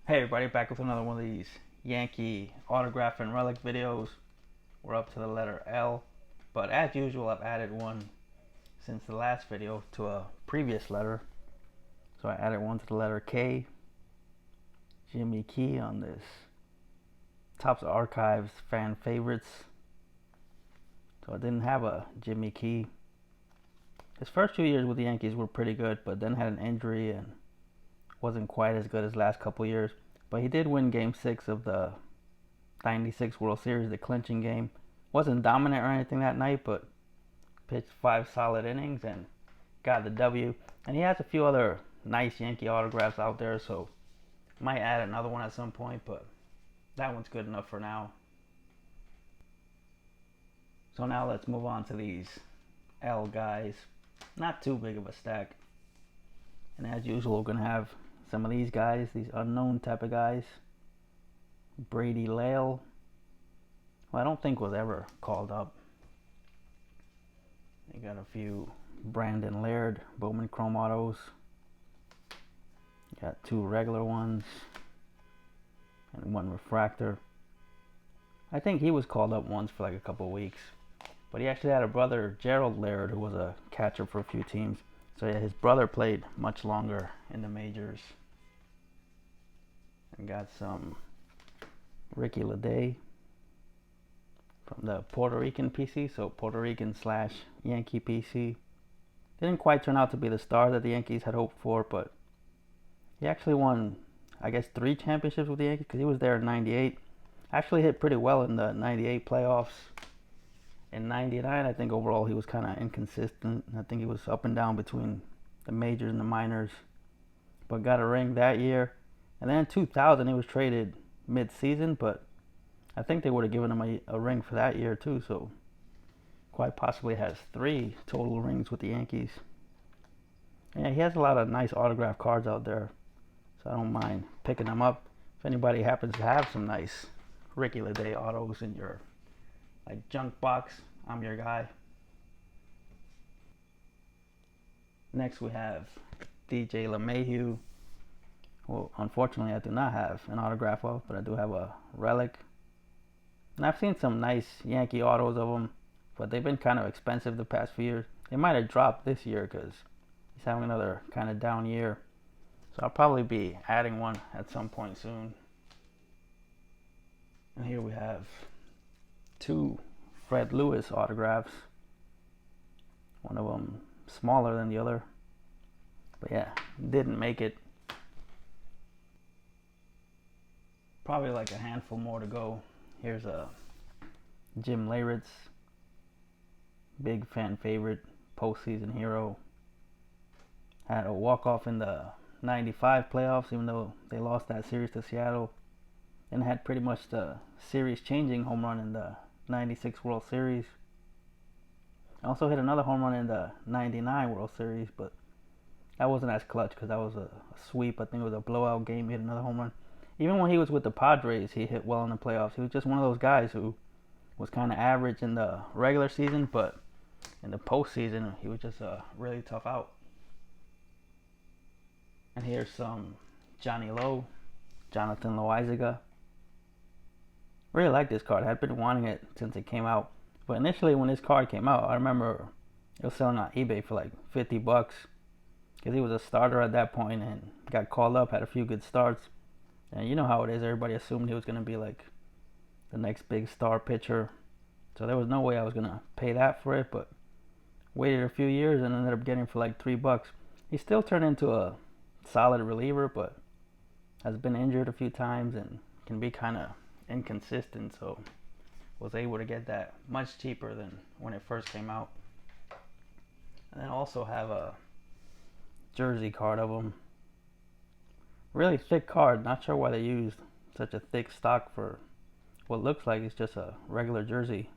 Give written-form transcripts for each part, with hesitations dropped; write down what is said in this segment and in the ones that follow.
Hey everybody, back with another one of these Yankee autograph and relic videos. We're up to the letter L, but as usual I've added one since the last video to a previous letter. So I added one to the letter K, Jimmy Key on this Topps Archives fan favorites. So I didn't have a Jimmy Key. His first 2 years with the Yankees were pretty good, but then had an injury and wasn't quite as good as last couple years. But he did win Game 6 of the 96 World Series, the clinching game. Wasn't dominant or anything that night, but pitched 5 solid innings and got the W. And he has a few other nice Yankee autographs out there, so might add another one at some point, but that one's good enough for now. So now let's move on to these L guys. Not too big of a stack. And as usual, we're going to have some of these guys, these unknown type of guys. Brady Laird, who I don't think was ever called up. They got a few Brady Laird Bowman Chrome Autos. Got 2 regular ones and 1 refractor. I think he was called up once for like a couple of weeks. But he actually had a brother, Gerald Laird, who was a catcher for a few teams. So yeah, his brother played much longer in the majors. And got some Ricky Lede from the Puerto Rican PC, so Puerto Rican / Yankee PC. Didn't quite turn out to be the star that the Yankees had hoped for, but he actually won, I guess, 3 championships with the Yankees because he was there in '98. Actually hit pretty well in the '98 playoffs. In '99, I think overall he was kind of inconsistent. I think he was up and down between the majors and the minors, but got a ring that year. And then in 2000, he was traded mid-season, but I think they would have given him a ring for that year too, so quite possibly has 3 total rings with the Yankees. Yeah, he has a lot of nice autograph cards out there, so I don't mind picking them up. If anybody happens to have some nice Ricky Lede autos in your junk box, I'm your guy. Next we have Jayla Mayhew. Well, unfortunately, I do not have an autograph of, but I do have a relic. And I've seen some nice Yankee autos of him, but they've been kind of expensive the past few years. They might have dropped this year because he's having another kind of down year. So I'll probably be adding one at some point soon. And here we have 2 Fred Lewis autographs. One of them smaller than the other. But yeah, didn't make it. Probably like a handful more to go. Here's a Jim Larritz, big fan favorite, postseason hero. Had a walk-off in the '95 playoffs, even though they lost that series to Seattle. And had pretty much the series-changing home run in the '96 World Series. Also hit another home run in the '99 World Series, but that wasn't as clutch because that was a sweep. I think it was a blowout game. He hit another home run. Even when he was with the Padres, he hit well in the playoffs. He was just one of those guys who was kind of average in the regular season, but in the postseason, he was just a really tough out. And here's some Johnny Lowe, Jonathan Loizaga. Really like this card. I've been wanting it since it came out. But initially, when this card came out, I remember it was selling on eBay for like $50 because he was a starter at that point and got called up, had a few good starts. And you know how it is, everybody assumed he was going to be like the next big star pitcher. So there was no way I was going to pay that for it, but waited a few years and ended up getting for like $3. He still turned into a solid reliever, but has been injured a few times and can be kind of inconsistent, so was able to get that much cheaper than when it first came out. And then also have a jersey card of him. Really thick card. Not sure why they used such a thick stock for what looks like it's just a regular jersey.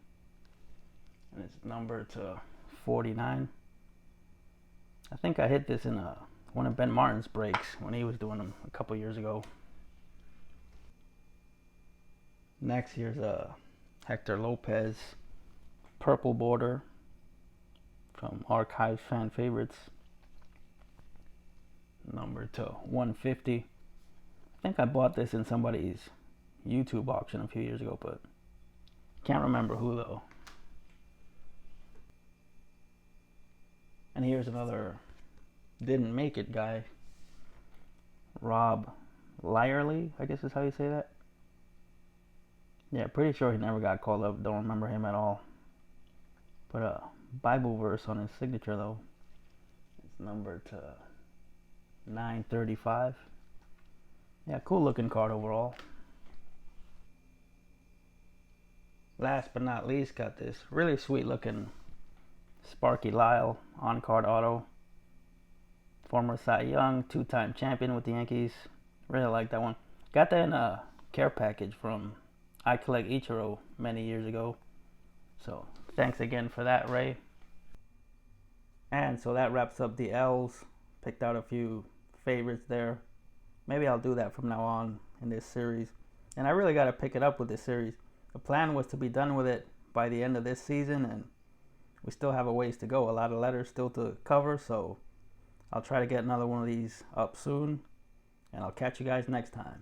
And it's numbered to 49. I think I hit this in one of Ben Martin's breaks when he was doing them a couple years ago. Next, here's a Hector Lopez purple border from Archives fan favorites. Number to 150. think I bought this in somebody's YouTube auction a few years ago, but can't remember who though. And here's another didn't make it guy. Rob Lytle, I guess is how you say that. Yeah, pretty sure he never got called up. Don't remember him at all. But a Bible verse on his signature though. It's numbered to 935. Yeah, cool looking card overall. Last but not least, got this really sweet looking Sparky Lyle on card auto. Former Cy Young, 2-time champion with the Yankees. Really like that one. Got that in a care package from I Collect Ichiro many years ago. So thanks again for that, Ray. And so that wraps up the L's. Picked out a few favorites there. Maybe I'll do that from now on in this series. And I really got to pick it up with this series. The plan was to be done with it by the end of this season, and we still have a ways to go. A lot of letters still to cover, so I'll try to get another one of these up soon. And I'll catch you guys next time.